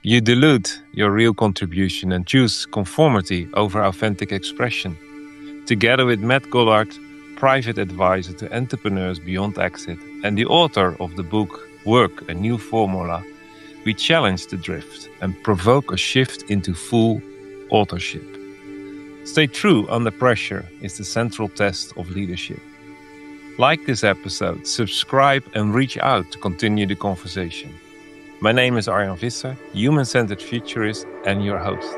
You dilute your real contribution and choose conformity over authentic expression. Together with Matt Goddard, private advisor to entrepreneurs beyond exit, and the author of the book W.O.R.K, A New Formula, we challenge the drift and provoke a shift into full authorship. Stay true under pressure is the central test of leadership. Like this episode, subscribe and reach out to continue the conversation. My name is Arjan Visser, human-centered futurist and your host.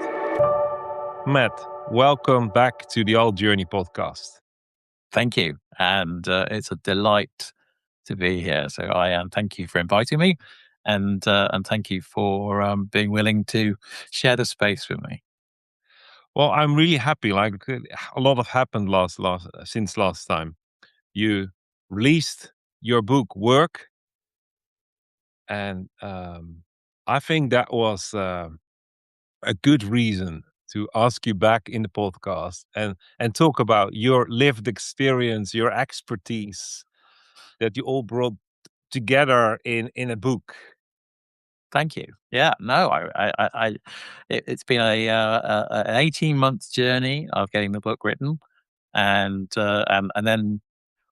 Matt, welcome back to the All Journey podcast. Thank you. And it's a delight to be here. So thank you for inviting me, and thank you for being willing to share the space with me. Well, I'm really happy. Like a lot have happened since last time. You released your book W.O.R.K, and I think that was a good reason to ask you back in the podcast and talk about your lived experience, your expertise that you all brought together in a book. Thank you. Yeah, no, it's been an 18-month journey of getting the book written, and then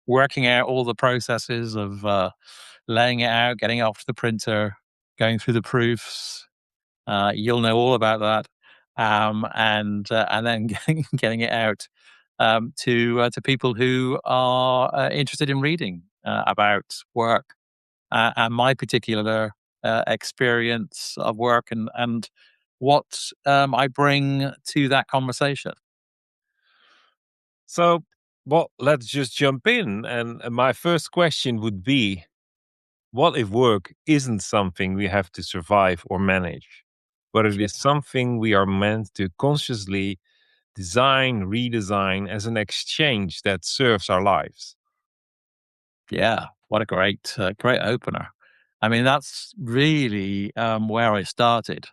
working out all the processes of laying it out, getting it off to the printer, going through the proofs. You'll know all about that, and then getting it out to people who are interested in reading about work and my particular experience of work and what I bring to that conversation. So, well, let's just jump in. And my first question would be, what if work isn't something we have to survive or manage, but it is something we are meant to consciously design, redesign as an exchange that serves our lives? Yeah, what a great opener. I mean, that's really where I started,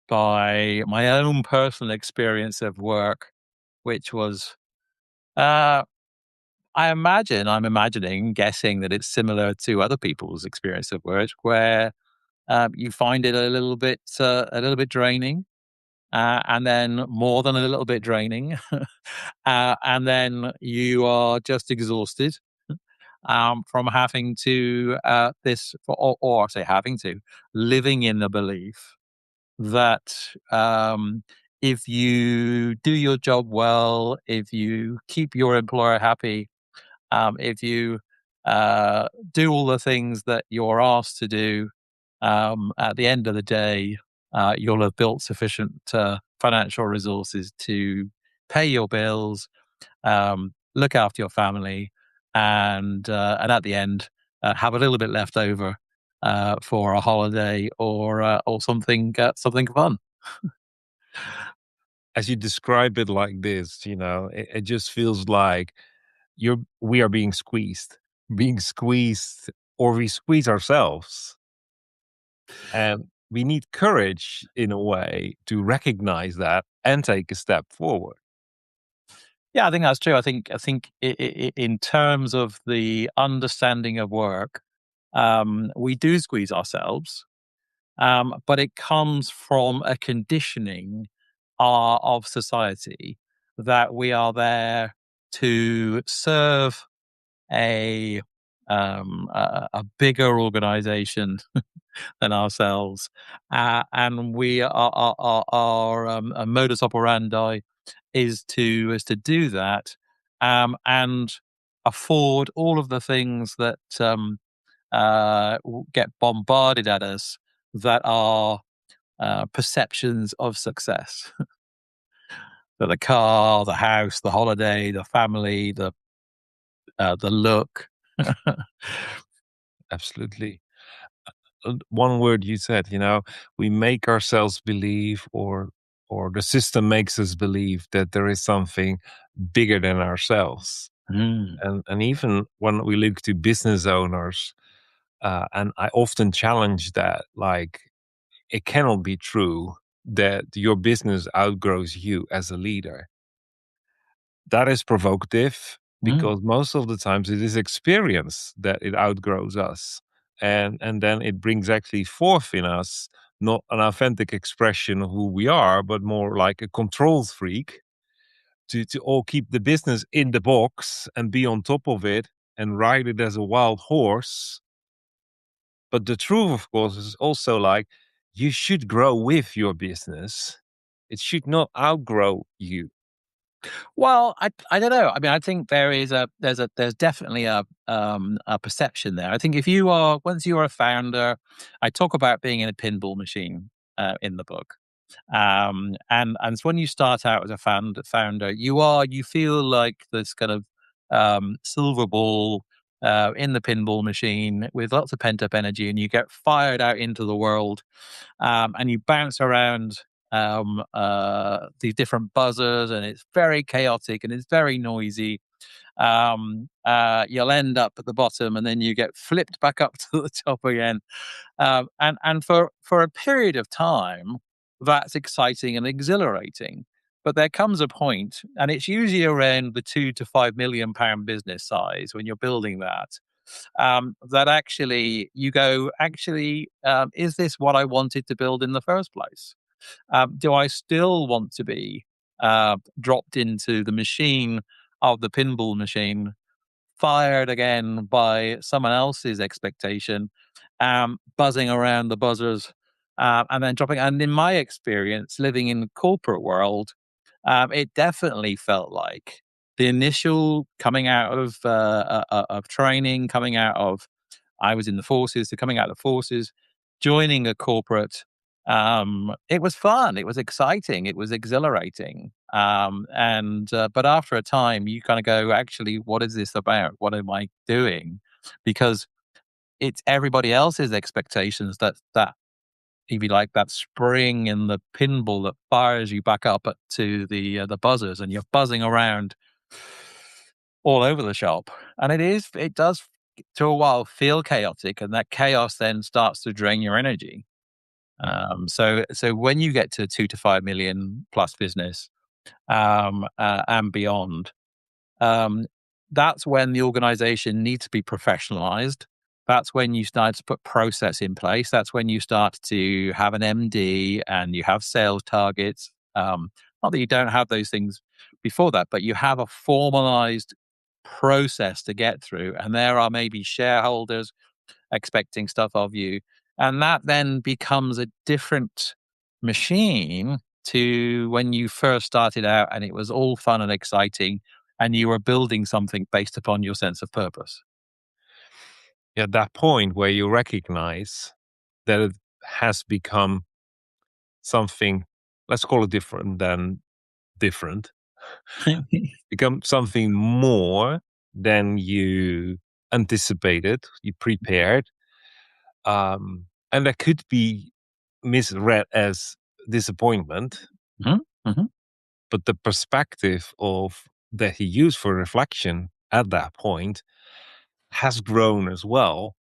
by my own personal experience of work, which was, I'm imagining, guessing that it's similar to other people's experience of work, where you find it a little bit draining, and then more than a little bit draining, and then you are just exhausted from having to or I say having to, living in the belief that if you do your job well, if you keep your employer happy, if you do all the things that you're asked to do, at the end of the day, you'll have built sufficient financial resources to pay your bills, look after your family, and at the end, have a little bit left over for a holiday or something fun. As you describe it like this, it just feels like we are being squeezed, or we squeeze ourselves. And we need courage in a way to recognize that and take a step forward. Yeah, I think that's true. I think in terms of the understanding of work, we do squeeze ourselves, but it comes from a conditioning of society that we are there to serve a a bigger organization than ourselves, and we our a modus operandi is to do that, and afford all of the things that get bombarded at us, that are perceptions of success. So the car, the house, the holiday, the family, the look. Absolutely. One word you said, we make ourselves believe, or the system makes us believe that there is something bigger than ourselves. Mm. And even when we look to business owners, and I often challenge that, like, it cannot be true that your business outgrows you as a leader. That is provocative, Mm. because most of the times it is experience that it outgrows us. And then it brings actually forth in us not an authentic expression of who we are, but more like a control freak to all keep the business in the box and be on top of it and ride it as a wild horse. But the truth, of course, is also like you should grow with your business. It should not outgrow you. Well, I don't know. I mean, I think there's definitely a perception there. I think if you are once you are a founder, I talk about being in a pinball machine in the book. And so when you start out as a founder, you feel like this kind of silver ball in the pinball machine with lots of pent up energy, and you get fired out into the world, and you bounce around these different buzzers, and it's very chaotic and it's very noisy. You'll end up at the bottom, and then you get flipped back up to the top again. And for a period of time, that's exciting and exhilarating. But there comes a point, and it's usually around the £2 to £5 million business size when you're building that. That actually you go, is this what I wanted to build in the first place? Do I still want to be dropped into the machine of the pinball machine, fired again by someone else's expectation, buzzing around the buzzers, and then dropping? And in my experience, living in the corporate world, it definitely felt like the initial coming out of training, coming out of I was in the forces, to coming out of the forces, joining a corporate. It was fun. It was exciting. It was exhilarating. And but after a time, you kind of go, actually, what is this about? What am I doing? Because it's everybody else's expectations that if you like, that spring in the pinball that fires you back up to the buzzers, and you're buzzing around all over the shop. And it does to a while feel chaotic, and that chaos then starts to drain your energy. So when you get to 2 to 5 million plus business, and beyond, um, that's when the organization needs to be professionalized. That's when you start to put process in place. That's when you start to have an MD and you have sales targets. Not that you don't have those things before that, but you have a formalized process to get through. And there are maybe shareholders expecting stuff of you. And that then becomes a different machine to when you first started out and it was all fun and exciting and you were building something based upon your sense of purpose. At that point where you recognize that it has become something, let's call it different than different, become something more than you anticipated, you prepared. And that could be misread as disappointment, Mhm, mhm. but the perspective of that he used for reflection at that point has grown as well.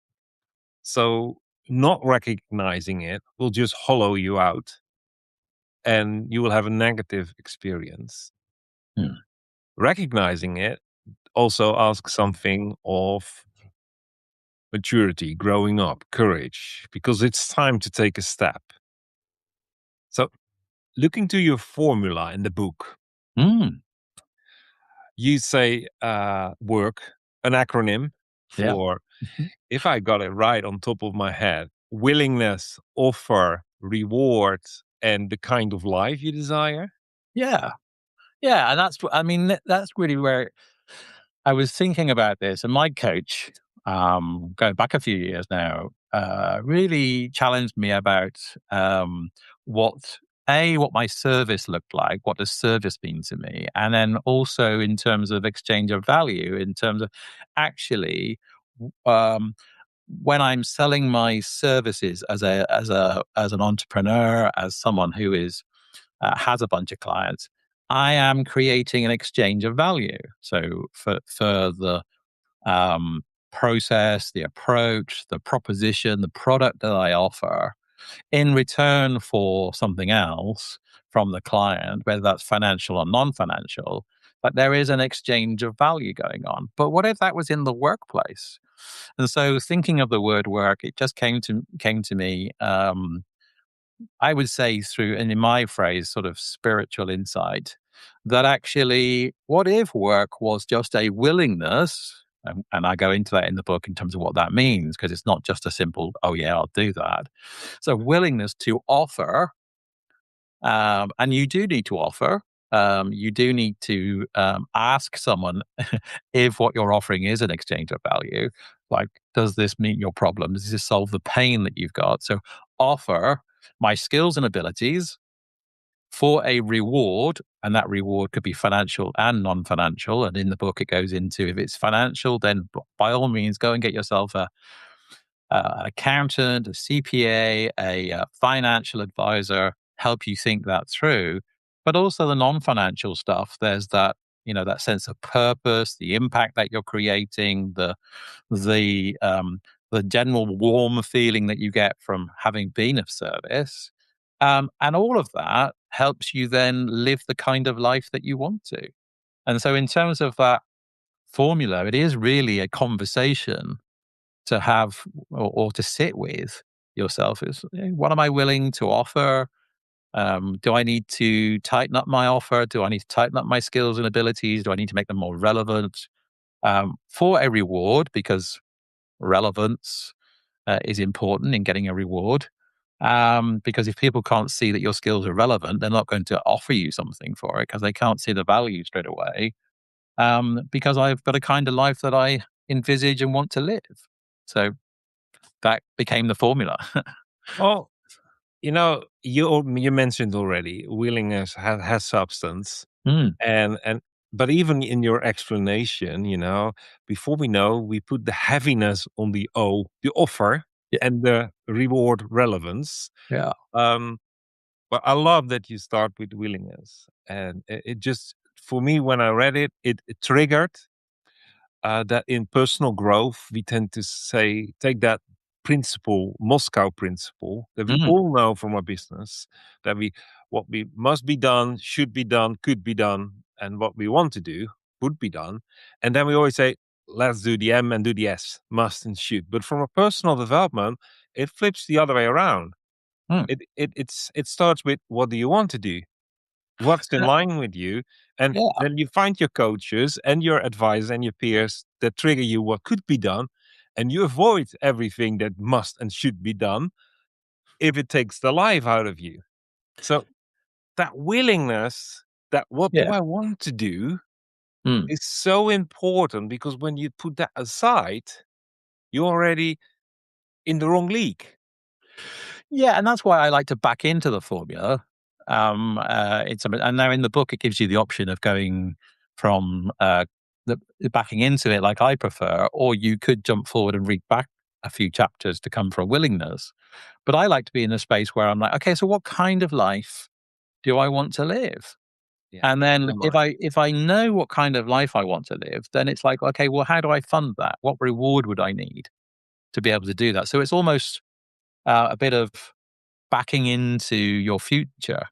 So not recognizing it will just hollow you out and you will have a negative experience. Hmm. Recognizing it also asks something of maturity, growing up, courage, because it's time to take a step. So, looking to your formula in the book, Mm, you say WORK, an acronym yeah. for, Mhm. if I got it right on top of my head, willingness, offer, reward, and the kind of life you desire. Yeah. Yeah. And I mean, that's really where I was thinking about this. And my coach, going back a few years now, really challenged me about what what my service looked like, what does service mean to me, and then also in terms of exchange of value, in terms of actually um, when I'm selling my services as an entrepreneur, as someone who is has a bunch of clients, I am creating an exchange of value. So for the process, the approach, the proposition, the product that I offer, in return for something else from the client, whether that's financial or non-financial, but there is an exchange of value going on. But what if that was in the workplace? And so thinking of the word work, it just came to me. I would say through, and in my phrase, sort of spiritual insight, that actually, what if work was just a willingness? And I go into that in the book in terms of what that means, because it's not just a simple, oh, yeah, I'll do that. It's a willingness to offer. And you do need to offer. You do need to ask someone if what you're offering is an exchange of value. Like, does this meet your problem? Does this solve the pain that you've got? So, offer my skills and abilities for a reward, and that reward could be financial and non-financial. And in the book, it goes into, if it's financial, then by all means, go and get yourself an accountant, a CPA, a financial advisor, help you think that through. But also the non-financial stuff. There's that, that sense of purpose, the impact that you're creating, the the general warm feeling that you get from having been of service. And all of that helps you then live the kind of life that you want to. And so, in terms of that formula, it is really a conversation to have, or to sit with yourself. Is, what am I willing to offer? Do I need to tighten up my offer? Do I need to tighten up my skills and abilities? Do I need to make them more relevant for a reward? Because relevance is important in getting a reward. Because if people can't see that your skills are relevant, they're not going to offer you something for it, because they can't see the value straight away. Because I've got a kind of life that I envisage and want to live. So that became the formula. Well, you mentioned already willingness has substance, Mm, and but even in your explanation, before we know, we put the heaviness on the the offer, yeah, and the reward relevance. yeah. Um, but I love that you start with willingness, and it just, for me, when I read it, it triggered that in personal growth, we tend to say, take that principle, Moscow principle, that we Mm, all know from our business, that what we must be done, should be done, could be done, and what we want to do would be done. And then we always say, let's do the M and do the S, must and should. But from a personal development, it flips the other way around. mm. It starts with, what do you want to do? What's in line with you, and Yeah. then you find your coaches and your advisors and your peers that trigger you what could be done, and you avoid everything that must and should be done if it takes the life out of you. So that willingness, that what do Yeah. I want to do, Mm. is so important, because when you put that aside, you're already in the wrong league. Yeah, and that's why I like to back into the formula. And now in the book, it gives you the option of going from the backing into it, like I prefer, or you could jump forward and read back a few chapters to come from willingness. But I like to be in a space where I'm like, okay, so what kind of life do I want to live? Yeah, And keep it then in if mind. I know what kind of life I want to live, then it's like, okay, well, how do I fund that? What reward would I need to be able to do that? So it's almost a bit of backing into your future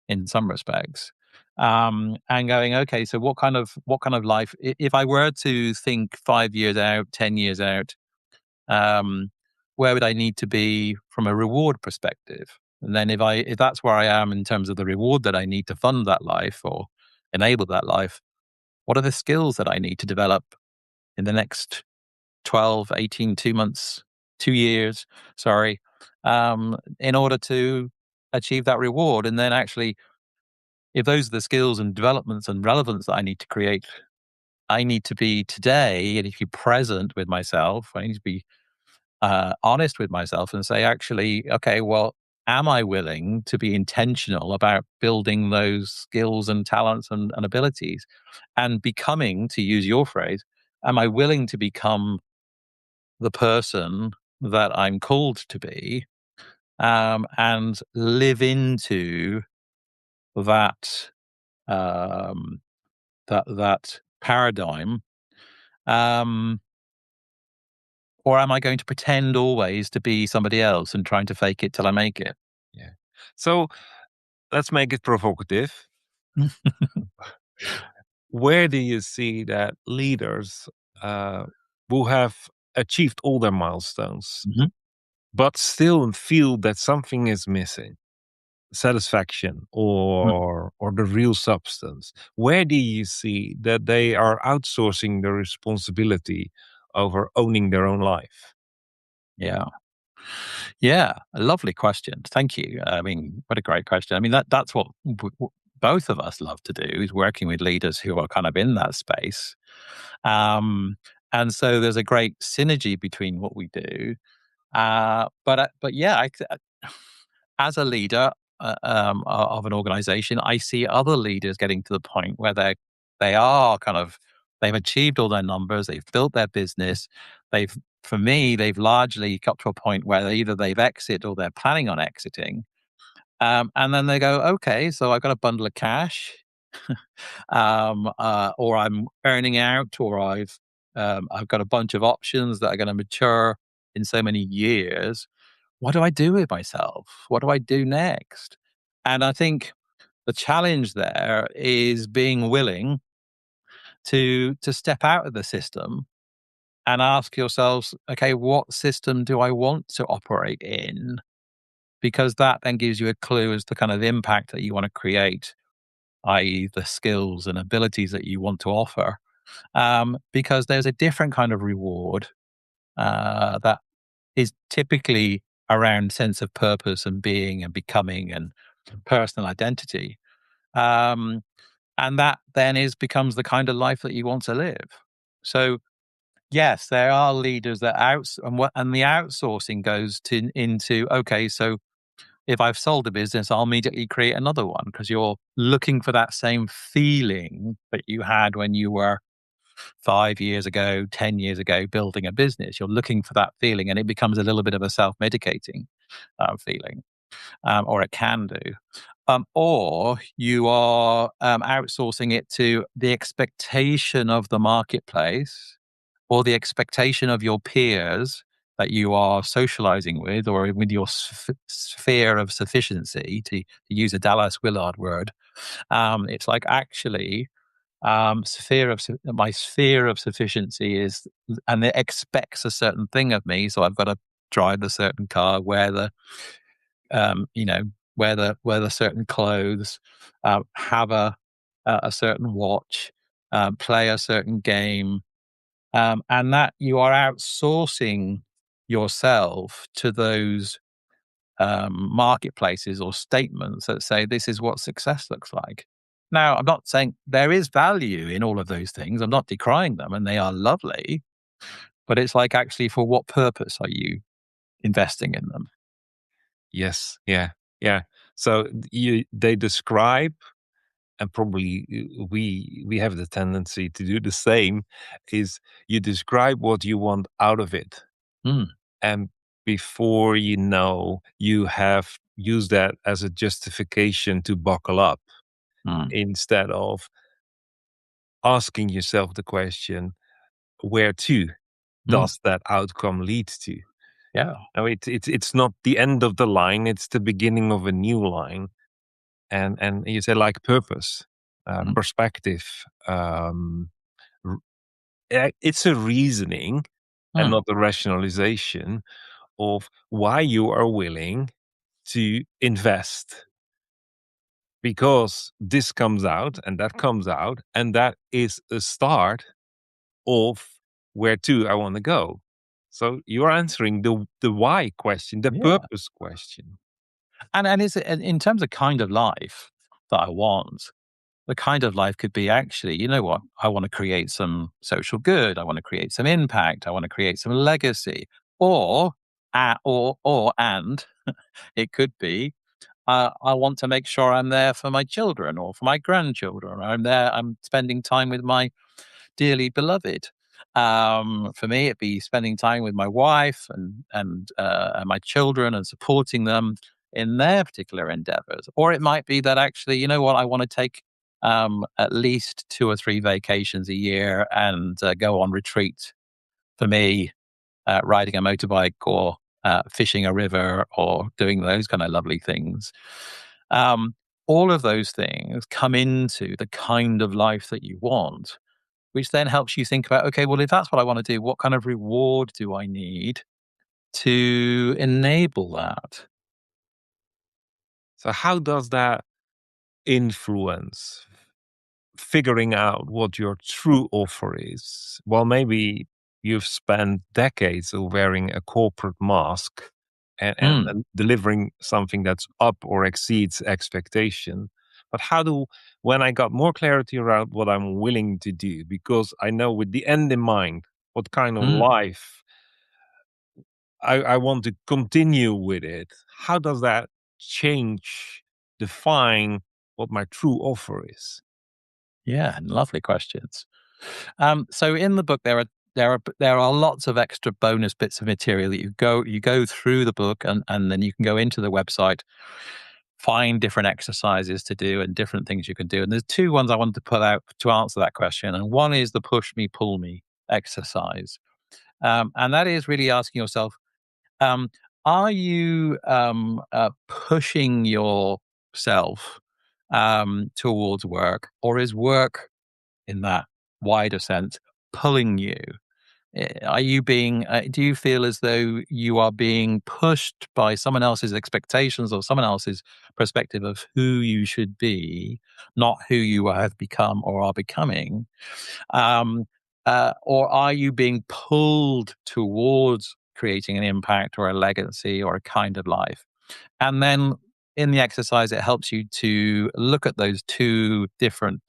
in some respects, and going, okay, so what kind of life? If I were to think 5 years out, 10 years out, um, where would I need to be from a reward perspective? And then if that's where I am in terms of the reward that I need to fund that life or enable that life, what are the skills that I need to develop in the next 12, 18, 2 months, 2 years, sorry, in order to achieve that reward? And then actually, if those are the skills and developments and relevance that I need to create, I need to be today, and if you're present with myself, I need to be honest with myself and say, actually, okay, well, am I willing to be intentional about building those skills and talents and abilities and becoming, to use your phrase, am I willing to become the person that I'm called to be, and live into that um, that paradigm, um, or am I going to pretend always to be somebody else and trying to fake it till I make it? Yeah. So let's make it provocative. Where do you see that leaders uh, who have achieved all their milestones Mhm. but still feel that something is missing? satisfaction Mm. or the real substance? Where do you see that they are outsourcing the responsibility over owning their own life? Yeah. Yeah, a lovely question. Thank you. I mean, what a great question. I mean, that's what both of us love to do, is working with leaders who are kind of in that space. Um, and so there's a great synergy between what we do. But yeah, as a leader of an organization, I see other leaders getting to the point where they are kind of they've achieved all their numbers, they've built their business, they've for me they've largely got to a point where either they've exited or they're planning on exiting, and then they go, okay, so I've got a bundle of cash, or I'm earning out, or I've got a bunch of options that are going to mature in so many years. What do I do with myself? What do I do next? And I think the challenge there is being willing to step out of the system and ask yourselves, okay, what system do I want to operate in? Because that then gives you a clue as to kind of impact that you want to create, i.e., the skills and abilities that you want to offer. Because there's a different kind of reward that is typically around sense of purpose and being and becoming and personal identity. Um, and that then becomes the kind of life that you want to live. So yes, there are leaders that and the outsourcing goes into, okay, so if I've sold a business, I'll immediately create another one, because you're looking for that same feeling that you had when you were 5 years ago, 10 years ago, building a business. You're looking for that feeling, and it becomes a little bit of a self medicating feeling, or it can do. Or you are outsourcing it to the expectation of the marketplace or the expectation of your peers that you are socializing with, or with your sphere of sufficiency, to use a Dallas Willard word. It's like, actually, my sphere of sufficiency is, and it expects a certain thing of me. So I've got to drive the certain car, wear the, you know, wear the certain clothes, have a certain watch, play a certain game, and that you are outsourcing yourself to those marketplaces or statements that say this is what success looks like. Now, I'm not saying there is value in all of those things. I'm not decrying them, and they are lovely. But it's like, actually, for what purpose are you investing in them? Yes, yeah, yeah. So they describe, and probably we have the tendency to do the same, is you describe what you want out of it, Mm, and before you know, you have used that as a justification to buckle up, mm, instead of asking yourself the question, where to mm. does that outcome lead to? Yeah. No, it's not the end of the line, it's the beginning of a new line. And you say, like, purpose, Mm, perspective, r- it's a reasoning and mm. not a rationalization of why you are willing to invest, because this comes out and that comes out, and that is a start of where to I want to go. So you're answering the why question, the Yeah. purpose question. And is it, in terms of kind of life that I want, the kind of life could be, actually, you know what? I want to create some social good. I want to create some impact. I want to create some legacy. Or, and it could be, I want to make sure I'm there for my children or for my grandchildren. I'm spending time with my dearly beloved. For me, it'd be spending time with my wife and my children, and supporting them in their particular endeavors. Or it might be that, actually, you know what, I want to take at least 2 or 3 vacations a year and go on retreat. For me, riding a motorbike, or fishing a river, or doing those kind of lovely things. Um, all of those things come into the kind of life that you want, which then helps you think about, okay, well, if that's what I want to do, what kind of reward do I need to enable that? So how does that influence figuring out what your true offer is? Well, maybe you've spent decades of wearing a corporate mask and delivering something that's up or exceeds expectation. But when I got more clarity around what I'm willing to do, because I know with the end in mind, what kind of life I want to continue with it, how does that define what my true offer is? Yeah, lovely questions. So in the book, there are lots of extra bonus bits of material that you go through the book, and then you can go into the website, find different exercises to do and different things you can do. And there's two ones I wanted to put out to answer that question. And one is the push me, pull me exercise, and that is really asking yourself, um, are you pushing yourself towards work, or is work, in that wider sense, pulling you? Are you do you feel as though you are being pushed by someone else's expectations or someone else's perspective of who you should be, not who you have become or are becoming? Um, or are you being pulled towards creating an impact or a legacy or a kind of life? And then in the exercise, it helps you to look at those two different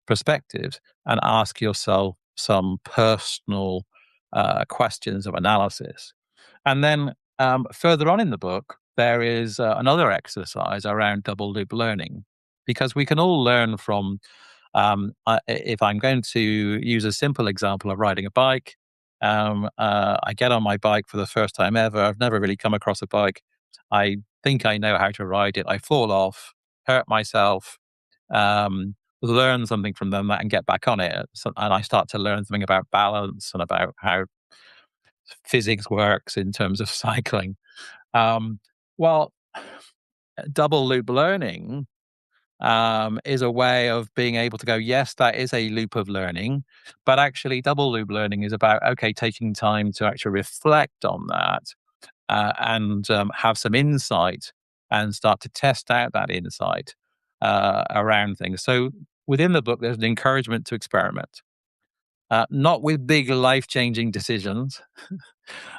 perspectives and ask yourself some personal questions of analysis. And then further on in the book, there is another exercise around double loop learning, because we can all learn from. If I'm going to use a simple example of riding a bike, I get on my bike for the first time ever. I've never really come across a bike. I think I know how to ride it. I fall off, hurt myself, learn something from them and get back on it. And I start to learn something about balance and about how physics works in terms of cycling. Um, well, double loop learning is a way of being able to go, yes, that is a loop of learning, but actually, double loop learning is about, okay, taking time to actually reflect on that and have some insight and start to test out that insight around things. So within the book, there's an encouragement to experiment, not with big life changing decisions,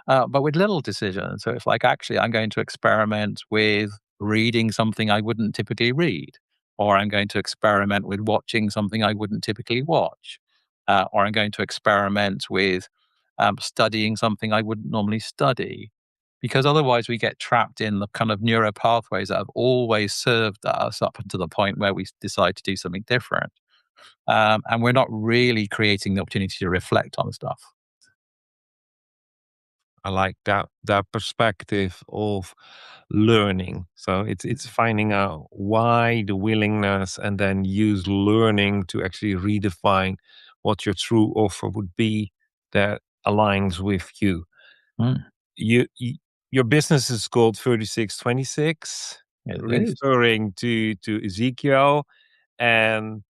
but with little decisions. So it's like, actually, I'm going to experiment with reading something I wouldn't typically read, or I'm going to experiment with watching something I wouldn't typically watch, or I'm going to experiment with studying something I wouldn't normally study. Because otherwise, we get trapped in the kind of neural pathways that have always served us up until the point where we decide to do something different. And we're not really creating the opportunity to reflect on stuff. I like that perspective of learning. So it's finding out why, the willingness, and then use learning to actually redefine what your true offer would be that aligns with you. Mm, You your business is called 3626, it is. referring to Ezekiel, and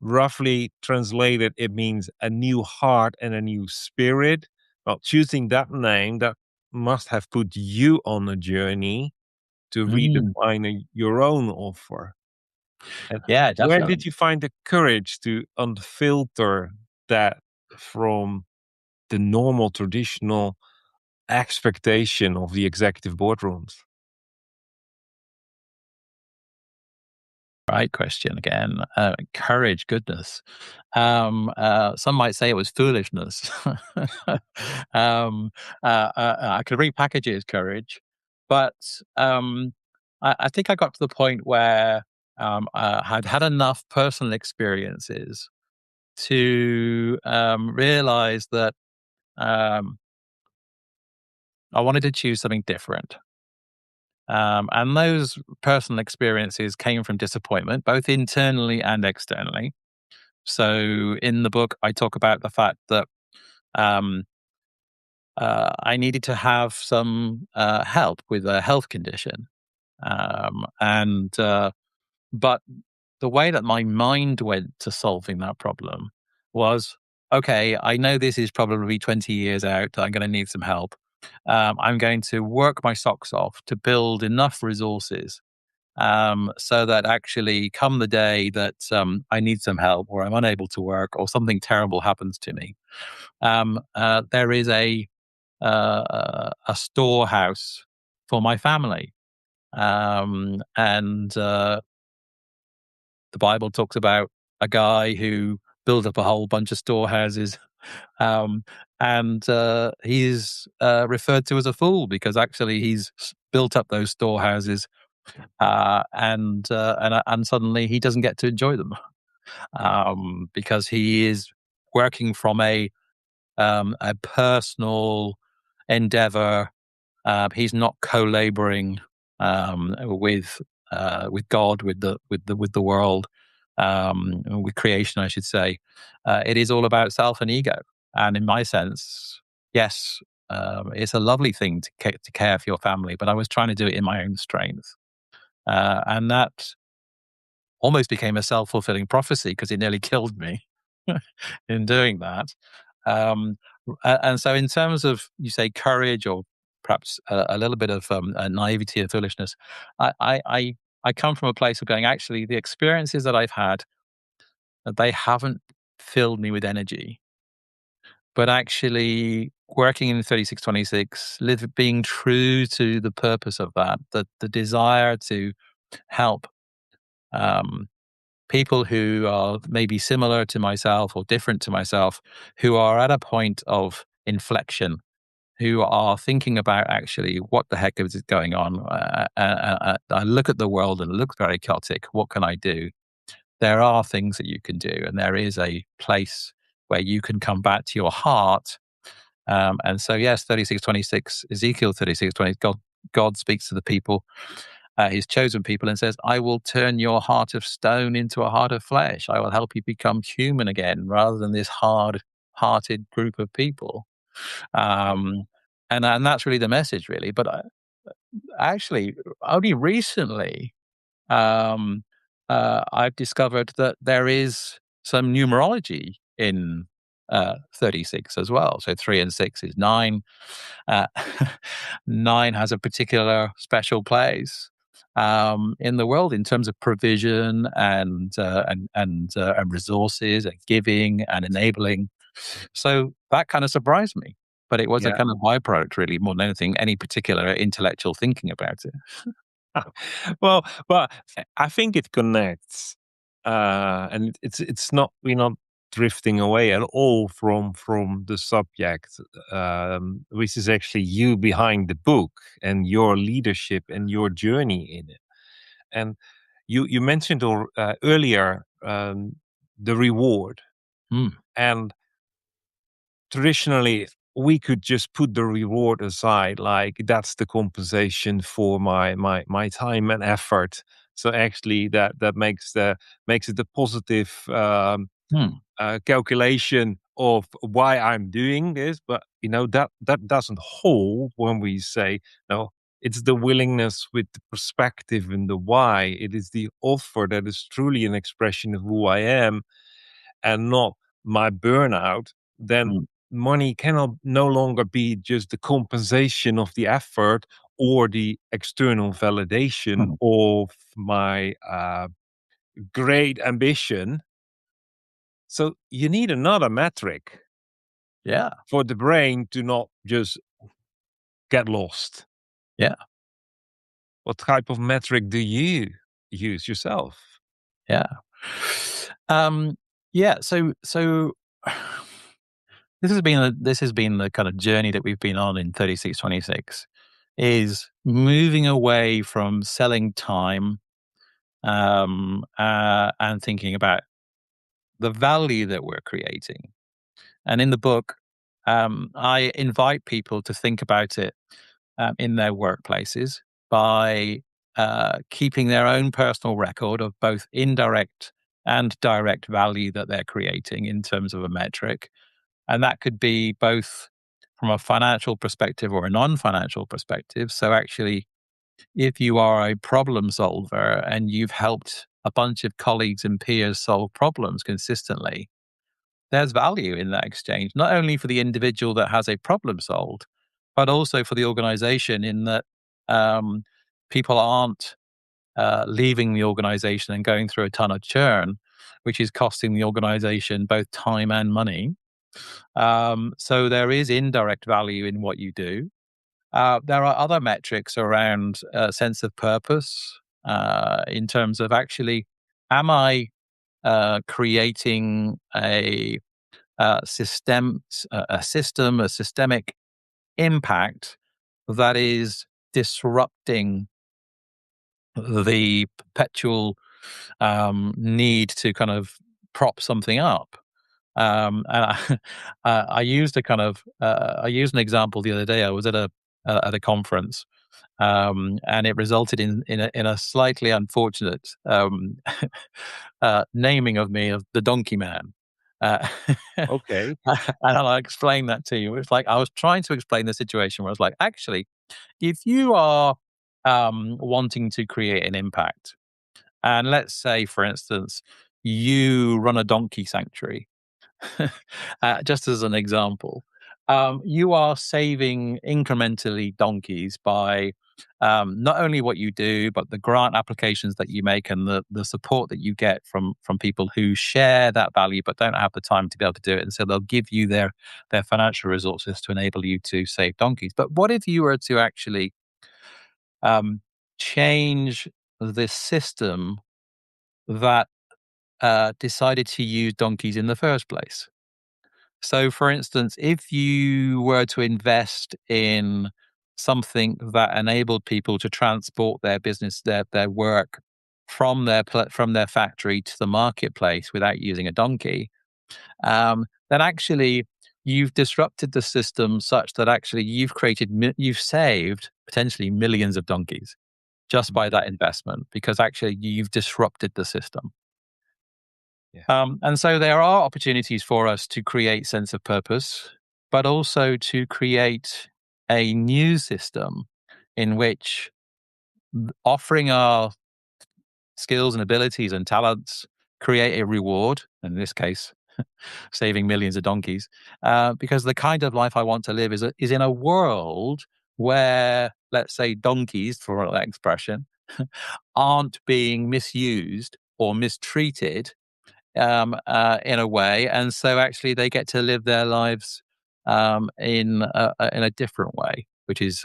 roughly translated, it means a new heart and a new spirit. Well, choosing that name, that must have put you on a journey to Mm, redefine your own offer. And yeah, where definitely. did you find the courage to unfilter that from the normal, traditional expectation of the executive boardrooms? Right question again. Courage, goodness. Some might say it was foolishness. um, I could repackage it as courage, but I think I got to the point where I'd had enough personal experiences to realize that um, I wanted to choose something different. And those personal experiences came from disappointment, both internally and externally. So in the book, I talk about the fact that um, I needed to have some help with a health condition. And but the way that my mind went to solving that problem was, okay, I know this is probably 20 years out. I'm going to need some help. I'm going to work my socks off to build enough resources so that actually come the day that I need some help or I'm unable to work or something terrible happens to me, there is a storehouse for my family. And the Bible talks about a guy who built up a whole bunch of storehouses. Um, and he's referred to as a fool because actually he's built up those storehouses, and suddenly he doesn't get to enjoy them, because he is working from a personal endeavor. He's not co-laboring with God, with the world, with creation, I should say. It is all about self and ego. And in my sense, yes, it's a lovely thing to care for your family, but I was trying to do it in my own strength, and that almost became a self-fulfilling prophecy because it nearly killed me in doing that. Um, and so, in terms of, you say, courage or perhaps a little bit of naivety and foolishness, I come from a place of going, actually, the experiences that I've had, they haven't filled me with energy, but actually working in 3626, being true to the purpose of that, the desire to help um, people who are maybe similar to myself or different to myself, who are at a point of inflection, who are thinking about actually what the heck is going on. I look at the world and it looks very chaotic. What can I do? There are things that you can do, and there is a place where you can come back to your heart. And so, yes, 3626, Ezekiel 36:20, God speaks to the people, his chosen people, and says, I will turn your heart of stone into a heart of flesh. I will help you become human again rather than this hard hearted group of people. Um, and that's really the message, really. But actually, only recently, um, I've discovered that there is some numerology in 36 as well. So 3 and 6 is 9. Uh, 9 has a particular special place in the world in terms of provision and resources and giving and enabling. So that kind of surprised me. But it was a Yeah. kind of byproduct, really, more than anything, any particular intellectual thinking about it. Well, I think it connects, and it's not, we're not drifting away at all from the subject, which is actually you behind the book and your leadership and your journey in it. And you mentioned earlier, the reward, Mm, and traditionally we could just put the reward aside, like that's the compensation for my time and effort. So actually that makes it a positive mm, calculation of why I'm doing this. But that doesn't hold when we say no. It's the willingness with the perspective and the why. It is the offer that is truly an expression of who I am, and not my burnout. Then mm, money cannot no longer be just the compensation of the effort or the external validation mm. of my great ambition. So you need another metric Yeah, for the brain to not just get lost. yeah, What type of metric do you use yourself? yeah. Um, yeah, so this has been the kind of journey that we've been on in 3626, is moving away from selling time, and thinking about the value that we're creating. And in the book, I invite people to think about it in their workplaces by keeping their own personal record of both indirect and direct value that they're creating in terms of a metric. And that could be both from a financial perspective or a non financial perspective. So, actually, if you are a problem solver and you've helped a bunch of colleagues and peers solve problems consistently, there's value in that exchange, not only for the individual that has a problem solved, but also for the organization, in that um, people aren't leaving the organization and going through a ton of churn, which is costing the organization both time and money. So there is indirect value in what you do. There are other metrics around sense of purpose in terms of actually, am I creating a a systemic impact that is disrupting the perpetual need to kind of prop something up. And I used I used an example the other day. I was at a conference, and it resulted in a slightly unfortunate naming of me of the Donkey Man. Uh, Okay. and I'll explain that to you. It's like I was trying to explain the situation where I was like, actually, if you are wanting to create an impact, and let's say, for instance, you run a donkey sanctuary, just as an example, you are saving incrementally donkeys by not only what you do, but the grant applications that you make and the support that you get from people who share that value but don't have the time to be able to do it. And so they'll give you their financial resources to enable you to save donkeys. But what if you were to actually change the system that decided to use donkeys in the first place? So, for instance, if you were to invest in something that enabled people to transport their business, their work from their factory to the marketplace without using a donkey, then actually you've disrupted the system such that actually you've saved potentially millions of donkeys just by that investment because actually you've disrupted the system. Yeah. And so there are opportunities for us to create sense of purpose, but also to create a new system in which offering our skills and abilities and talents create a reward, in this case, saving millions of donkeys, because the kind of life I want to live is in a world where, let's say, donkeys, for that expression, aren't being misused or mistreated in a way, and so actually they get to live their lives in a different way, which is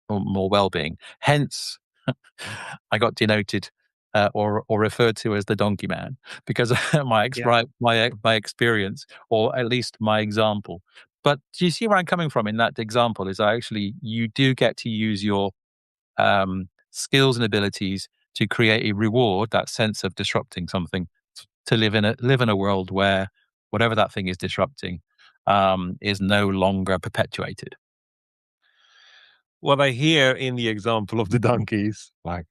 more well-being. Hence, I got denoted or referred to as the Donkey Man because Yeah. my experience, or at least my example. But do you see where I'm coming from in that example? Is actually you do get to use your skills and abilities to create a reward, that sense of disrupting something, to live in a world where whatever that thing is disrupting is no longer perpetuated. What I hear in the example of the donkeys, like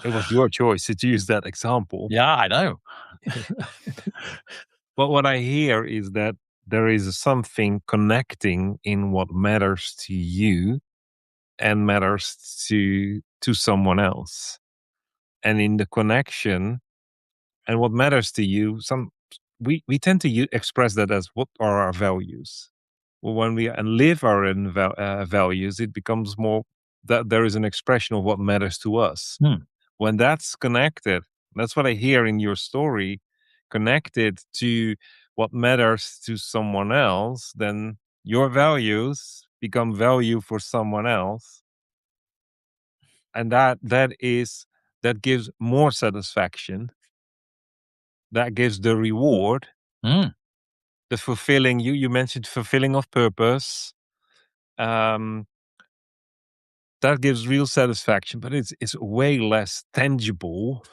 it was your choice to use that example. Yeah, I know. But what I hear is that there is something connecting in what matters to you and matters to someone else. And in the connection and what matters to you, we tend to express that as what are our values. Well, when we live our own values, it becomes more that there is an expression of what matters to us. When that's connected, that's what I hear in your story, connected to what matters to someone else, then your values become value for someone else. And that gives more satisfaction. That gives the reward, Mm. the fulfilling, you mentioned fulfilling of purpose. Um, that gives real satisfaction, but it's way less tangible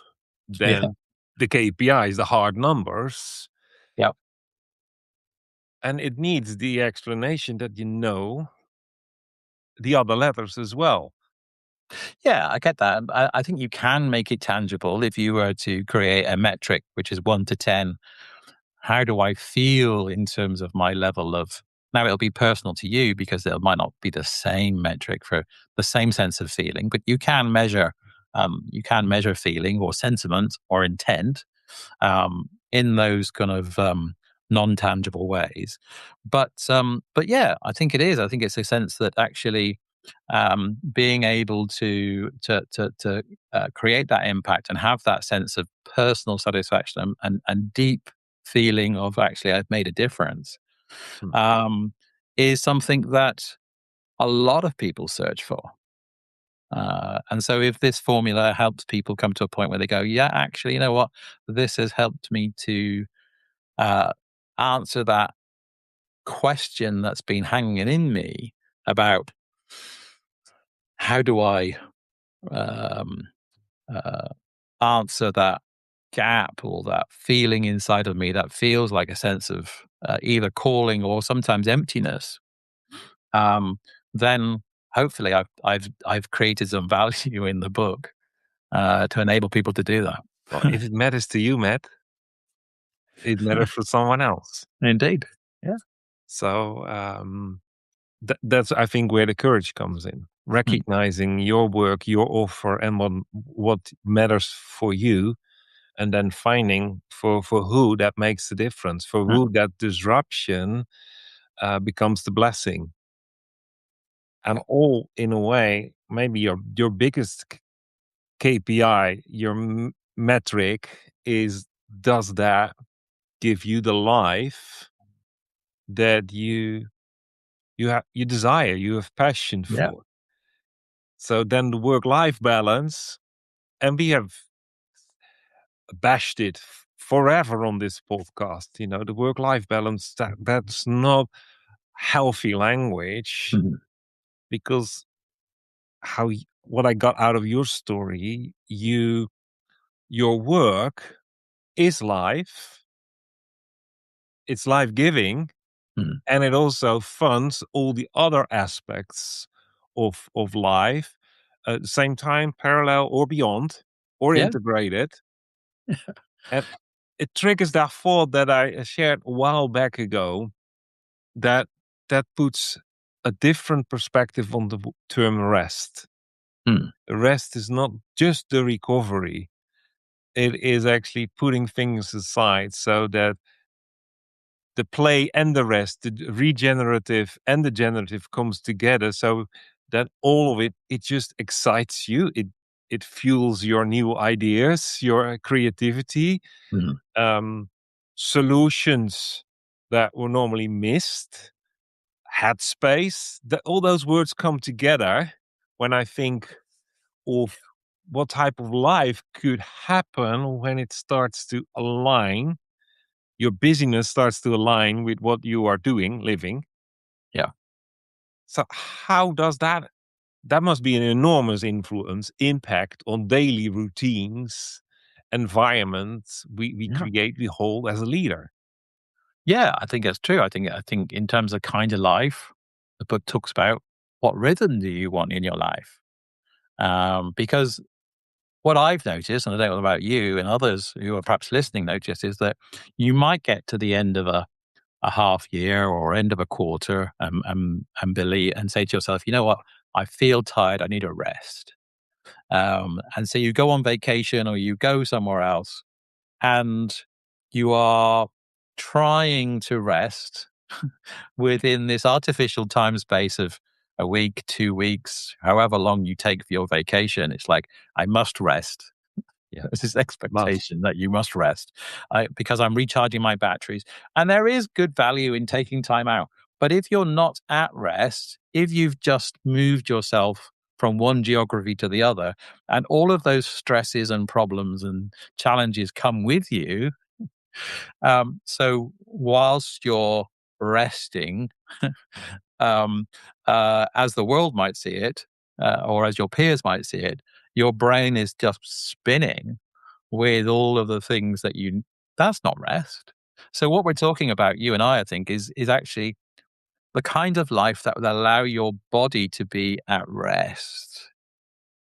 Yeah. than the KPIs, the hard numbers. Yeah. And it needs the explanation that the other letters as well. Yeah, I get that. I think you can make it tangible if you were to create a metric, which is 1 to 10. How do I feel in terms of my level of, now it'll be personal to you because it might not be the same metric for the same sense of feeling, but you can measure feeling or sentiment or intent in those kind of non-tangible ways. But yeah, I think it is. I think it's a sense that actually being able to create that impact and have that sense of personal satisfaction and deep feeling of actually I've made a difference, is something that a lot of people search for. And so if this formula helps people come to a point where they go, yeah, actually, you know what, this has helped me to answer that question that's been hanging in me about how do I um, uh, answer that gap or that feeling inside of me that feels like a sense of either calling or sometimes emptiness, um, then hopefully I've created some value in the book to enable people to do that. Well, if it matters to you, Matt, it matters for someone else. Indeed, yeah. So that's, I think, where the courage comes in. Recognizing your work, your offer, and what matters for you, and then finding for who that makes the difference, for who that disruption becomes the blessing. And all, in a way, maybe your biggest KPI, your metric is, does that give you the life that you desire, you have passion Yeah. for? So then the work-life balance, and we have bashed it forever on this podcast, the work-life balance, that's not healthy language, because what I got out of your story, your work is life, it's life-giving, and it also funds all the other aspects of life at the same time, parallel or beyond, or Yeah. integrated. And it triggers that thought that I shared a while back ago, that puts a different perspective on the term rest. Rest is not just the recovery. It is actually putting things aside so that the play and the rest, the regenerative and the generative, comes together, so that all of it just excites you. It fuels your new ideas, your creativity, solutions that were normally missed, headspace. All those words come together when I think of what type of life could happen when it starts to align. Your busyness starts to align with what you are doing, living. Yeah. So how does that must be an enormous impact on daily routines, environments we create, we hold as a leader. Yeah, I think that's true. I think in terms of kind of life, the book talks about what rhythm do you want in your life? Because what I've noticed, and I don't know about you and others who are perhaps listening notice, is that you might get to the end of a half year or end of a quarter and say to yourself, you know what, I feel tired, I need a rest. And so you go on vacation or you go somewhere else and you are trying to rest within this artificial time space of a week, 2 weeks, however long you take for your vacation. It's like, I must rest. Yeah, there's this expectation that you must rest because I'm recharging my batteries. And there is good value in taking time out. But if you're not at rest, if you've just moved yourself from one geography to the other, and all of those stresses and problems and challenges come with you, so whilst you're resting, as the world might see it, or as your peers might see it, your brain is just spinning with all of the things that's not rest. So what we're talking about, you and I think, is actually the kind of life that would allow your body to be at rest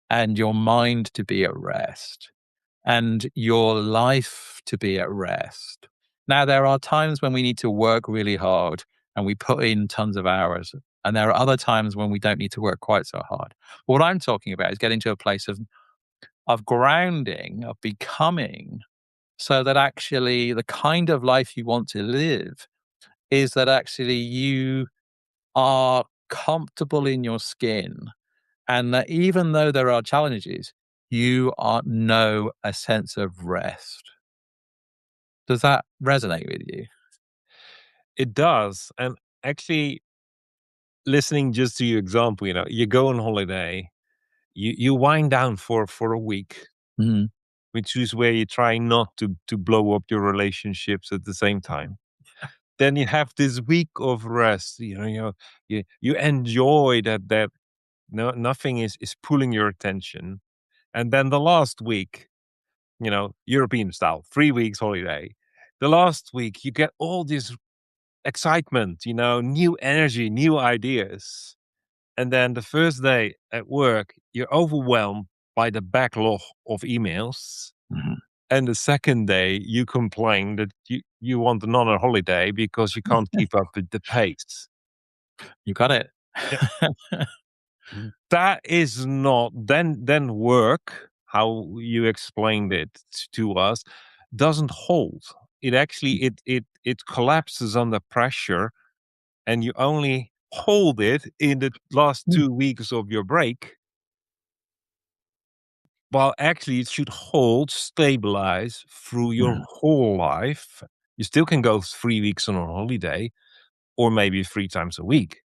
and your mind to be at rest and your life to be at rest. Now, there are times when we need to work really hard and we put in tons of hours. And there are other times when we don't need to work quite so hard. What I'm talking about is getting to a place of grounding, of becoming, so that actually the kind of life you want to live is that actually you are comfortable in your skin, and that even though there are challenges, you know a sense of rest. Does that resonate with you? It does. And actually, listening just to your example, you go on holiday, you wind down for a week, Mm-hmm. which is where you try not to blow up your relationships at the same time. Then you have this week of rest. You enjoy that nothing is pulling your attention. And then the last week, European style, 3 weeks holiday. The last week, you get all this excitement, new energy, new ideas. And then the first day at work, you're overwhelmed by the backlog of emails. Mm-hmm. And the second day, you complain that you want another holiday because you can't keep up with the pace. You got it. Yeah. That is not then work, how you explained it to us, doesn't hold. It actually it collapses under pressure, and you only hold it in the last 2 weeks of your break. While actually it should hold, stabilize through your Mm-hmm. whole life. You still can go 3 weeks on a holiday, or maybe 3 times a week.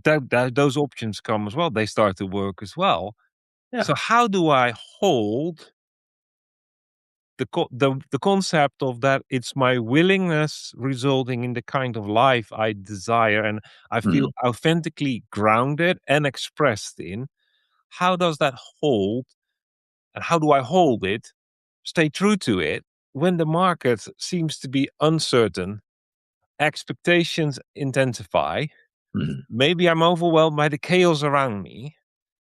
That those options come as well. They start to work as well. Yeah. So how do I hold the concept of that? It's my willingness resulting in the kind of life I desire, and I feel authentically grounded and expressed in. How does that hold? And how do I hold it, stay true to it, when the market seems to be uncertain, expectations intensify, Mm-hmm. maybe I'm overwhelmed by the chaos around me?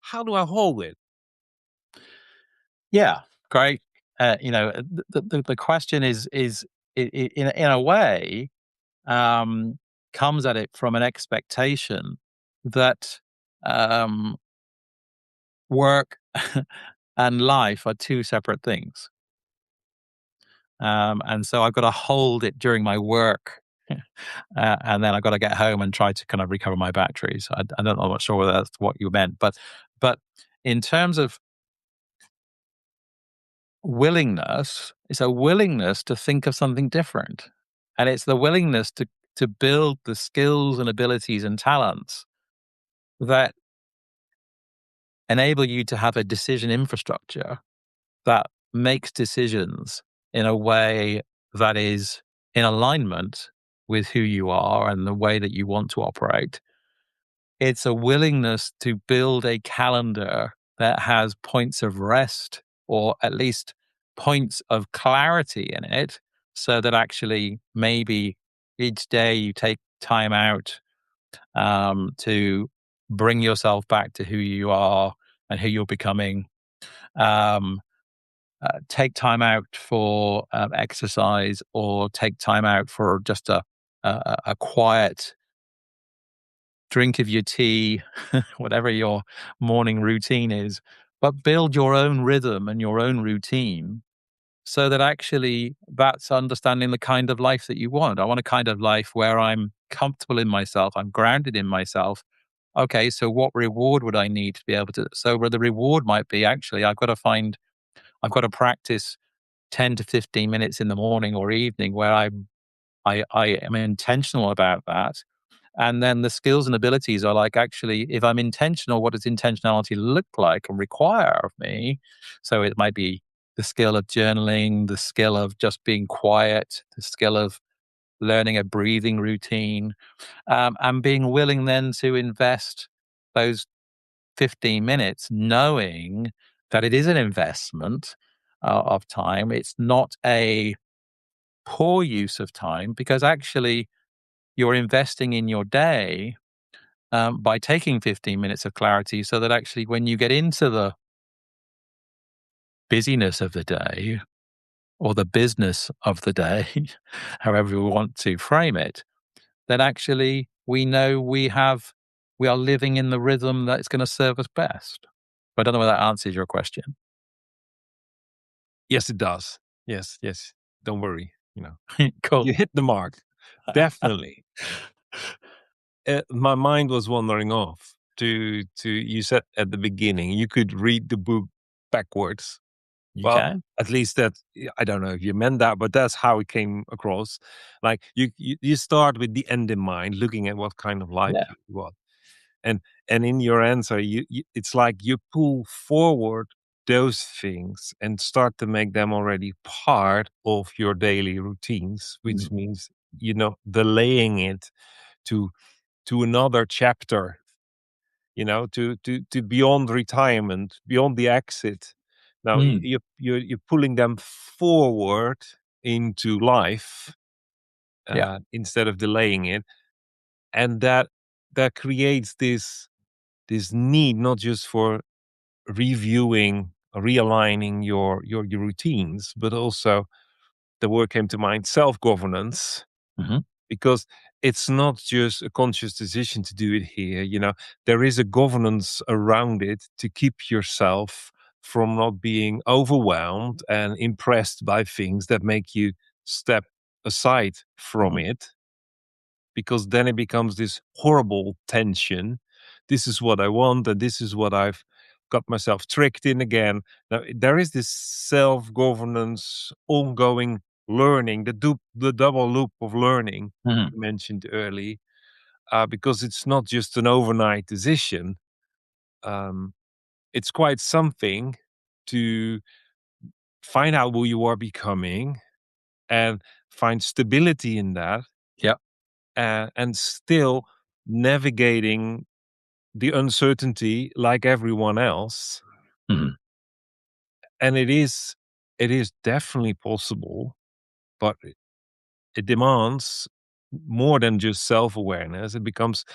How do I hold it? Yeah, great. The question is in a way, comes at it from an expectation that um, work and life are two separate things. And so I've got to hold it during my work. And then I've got to get home and try to kind of recover my batteries. I don't know, I'm not sure whether that's what you meant, but in terms of willingness, it's a willingness to think of something different. And it's the willingness to build the skills and abilities and talents that enable you to have a decision infrastructure that makes decisions in a way that is in alignment with who you are and the way that you want to operate. It's a willingness to build a calendar that has points of rest, or at least points of clarity in it, so that actually maybe each day you take time out to bring yourself back to who you are and who you're becoming. Um, Take time out for exercise, or take time out for just a quiet drink of your tea, whatever your morning routine is, but build your own rhythm and your own routine so that actually that's understanding the kind of life that you want. I want a kind of life where I'm comfortable in myself, I'm grounded in myself. Okay, so what reward would I need to be able to? So where the reward might be, actually, I've got to practice 10 to 15 minutes in the morning or evening where I am intentional about that. And then the skills and abilities are like, actually, if I'm intentional, what does intentionality look like and require of me? So it might be the skill of journaling, the skill of just being quiet, the skill of learning a breathing routine, and being willing then to invest those 15 minutes, knowing that it is an investment of time. It's not a poor use of time, because actually you're investing in your day by taking 15 minutes of clarity, so that actually when you get into the busyness of the day, or the business of the day, however we want to frame it, then actually we know we are living in the rhythm that's going to serve us best. I don't know whether that answers your question. Yes, it does. Yes, yes. Don't worry. Cool. You hit the mark. Definitely. my mind was wandering off to you said at the beginning you could read the book backwards. You Well, can. at least that, I don't know if you meant that, but that's how it came across. Like you start with the end in mind, looking at what kind of life Yeah. you want. And in your answer, you it's like you pull forward those things and start to make them already part of your daily routines, which means, delaying it to another chapter, to beyond retirement, beyond the exit. Now Mm. you're pulling them forward into life, Yeah. instead of delaying it, and that creates this need not just for reviewing, realigning your routines, but also the word came to mind, self-governance, Hmm. because it's not just a conscious decision to do it here. There is a governance around it to keep yourself from not being overwhelmed and impressed by things that make you step aside from Hmm. it, because then it becomes this horrible tension. This is what I want, and this is what I've got myself tricked in again. Now, there is this self-governance, ongoing learning, the double loop of learning Hmm. you mentioned early, because it's not just an overnight decision. Um, it's quite something to find out who you are becoming and find stability in that, Yeah. and still navigating the uncertainty like everyone else. Hmm. And it is definitely possible, but it demands more than just self-awareness. It becomes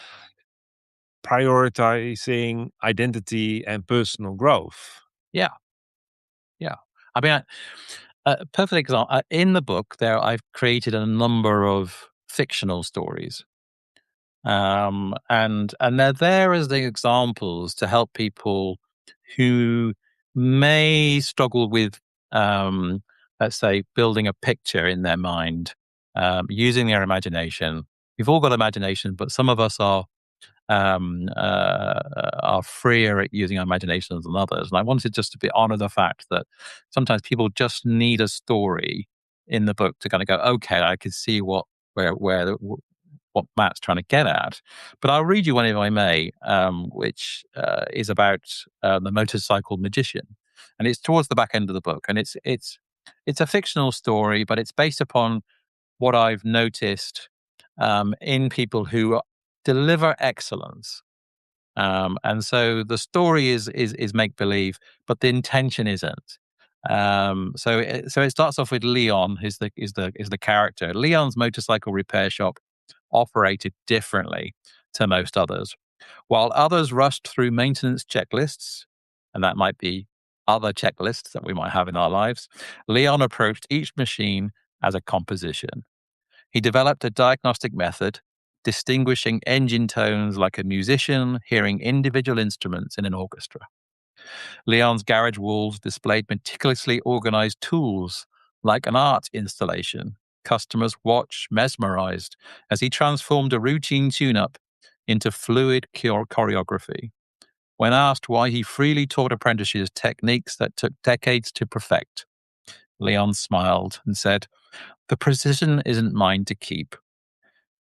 prioritizing identity and personal growth. Yeah. Yeah. I mean, a perfect example in the book. There, I've created a number of fictional stories, and they're there as the examples to help people who may struggle with, um, let's say, building a picture in their mind, using their imagination. We've all got imagination, but some of us are freer at using our imaginations than others. And I wanted just to honor the fact that sometimes people just need a story in the book to kind of go, okay, I can see what Matt's trying to get at. But I'll read you one if I may, which is about the motorcycle magician, and it's towards the back end of the book, and it's a fictional story, but it's based upon what I've noticed in people who deliver excellence. And so the story is make believe, but the intention isn't. So it starts off with Leon, who's the character. Leon's motorcycle repair shop operated differently to most others. While others rushed through maintenance checklists, and that might be other checklists that we might have in our lives, Leon approached each machine as a composition. He developed a diagnostic method, distinguishing engine tones like a musician hearing individual instruments in an orchestra. Leon's garage walls displayed meticulously organized tools like an art installation. Customers watched mesmerized as he transformed a routine tune-up into fluid choreography. When asked why he freely taught apprentices techniques that took decades to perfect, Leon smiled and said, "The precision isn't mine to keep."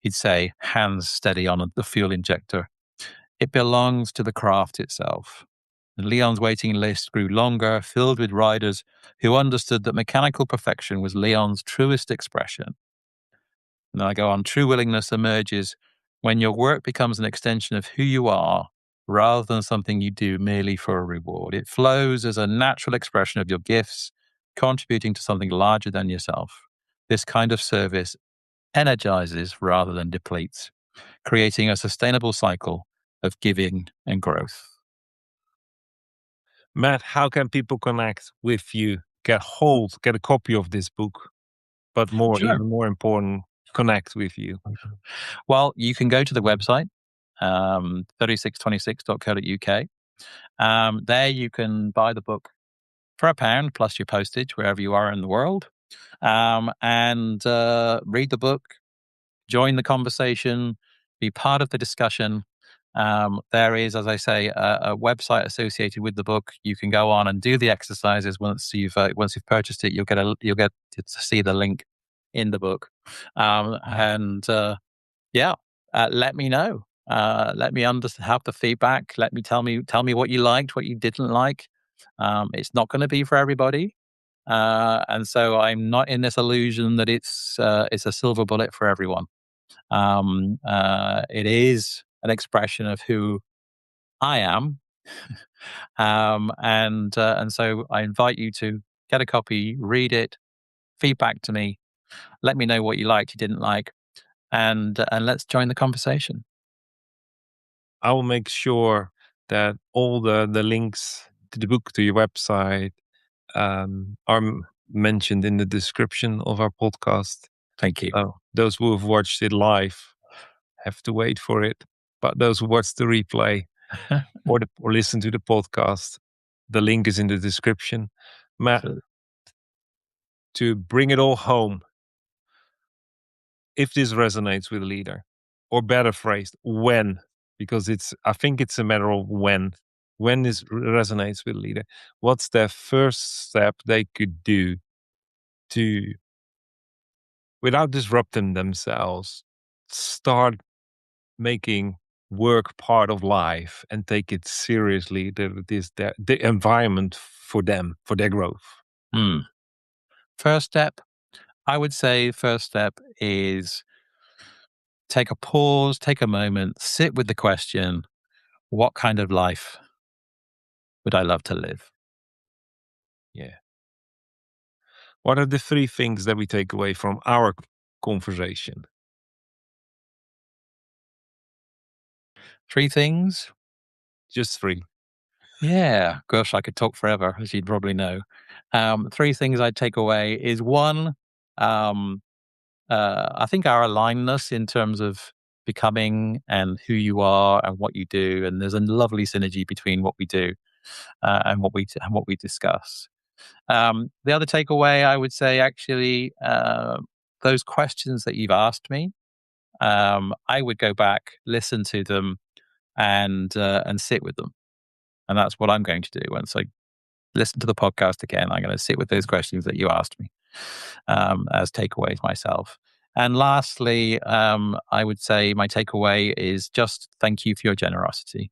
He'd say, hands steady on the fuel injector. "It belongs to the craft itself." And Leon's waiting list grew longer, filled with riders who understood that mechanical perfection was Leon's truest expression. And then I go on, true willingness emerges when your work becomes an extension of who you are rather than something you do merely for a reward. It flows as a natural expression of your gifts, contributing to something larger than yourself. This kind of service energizes rather than depletes, creating a sustainable cycle of giving and growth. Matt, how can people connect with you, get a copy of this book, but Sure. even more important, connect with you? Well, you can go to the website, 3626.co.uk. There you can buy the book for £1 plus your postage wherever you are in the world, and read the book, join the conversation. be part of the discussion. There is, as I say, a website associated with the book. You can go on and do the exercises. Once you've purchased it, you'll get to see the link in the book. Let me know. Let me have the feedback. Tell me what you liked, what you didn't like. It's not going to be for everybody, and so I'm not in this illusion that it's a silver bullet for everyone. It is an expression of who I am, and so I invite you to get a copy, read it, feedback to me, let me know what you liked, you didn't like, and let's join the conversation. I will make sure that all the links to the book, to your website, are mentioned in the description of our podcast. Thank you. Those who have watched it live have to wait for it, but those who watch the replay or listen to the podcast, the link is in the description. Matt, to bring it all home, if this resonates with a leader, or better phrased, when, because I think it's a matter of when this resonates with a leader, what's their first step they could do to, without disrupting themselves, start making work part of life and take it seriously, the environment for them, for their growth? First step, I would say first step is take a pause, take a moment, sit with the question, what kind of life would I love to live? Yeah. What are the 3 things that we take away from our conversation? 3 things? Just 3. Yeah. Gosh, I could talk forever, as you'd probably know. 3 things I'd take away is 1, I think our alignedness in terms of becoming and who you are and what you do, and there's a lovely synergy between what we do and what we discuss. The other takeaway, I would say, actually, those questions that you've asked me, I would go back, listen to them, and sit with them, and that's what I'm going to do once I listen to the podcast again. I'm going to sit with those questions that you asked me as takeaways myself. And lastly, I would say my takeaway is just thank you for your generosity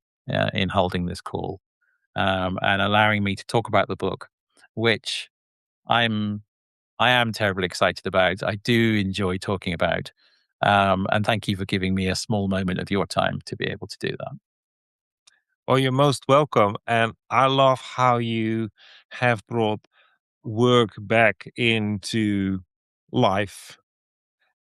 in holding this call and allowing me to talk about the book, which I am terribly excited about. I do enjoy talking about, and thank you for giving me a small moment of your time to be able to do that. Well, you're most welcome. And I love how you have brought work back into life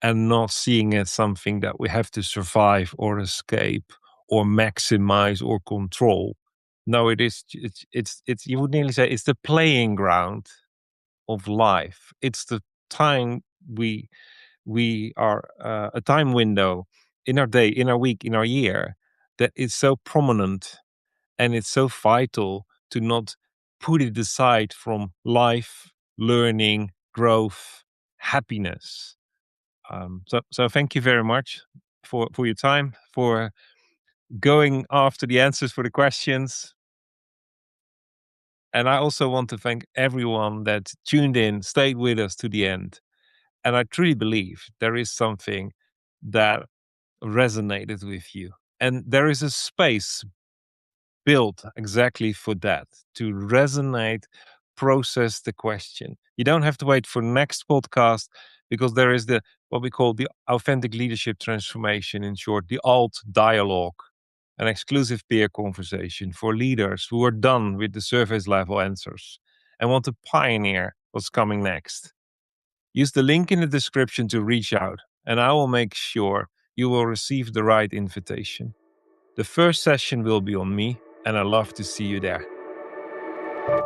and not seeing it as something that we have to survive or escape or maximize or control. No, it's you would nearly say it's the playing ground of life. It's the time we are a time window in our day, in our week, in our year that is so prominent, and it's so vital to not put it aside from life, learning, growth, happiness. So thank you very much for your time, for going after the answers for the questions. And I also want to thank everyone that tuned in, stayed with us to the end. And I truly believe there is something that resonated with you. And there is a space built exactly for that, to resonate, process the question. You don't have to wait for next podcast, because there is what we call the authentic leadership transformation, in short, the A.L.T dialogue, an exclusive peer conversation for leaders who are done with the surface level answers and want to pioneer what's coming next. Use the link in the description to reach out, and I will make sure you will receive the right invitation. The first session will be on me, and I'd love to see you there.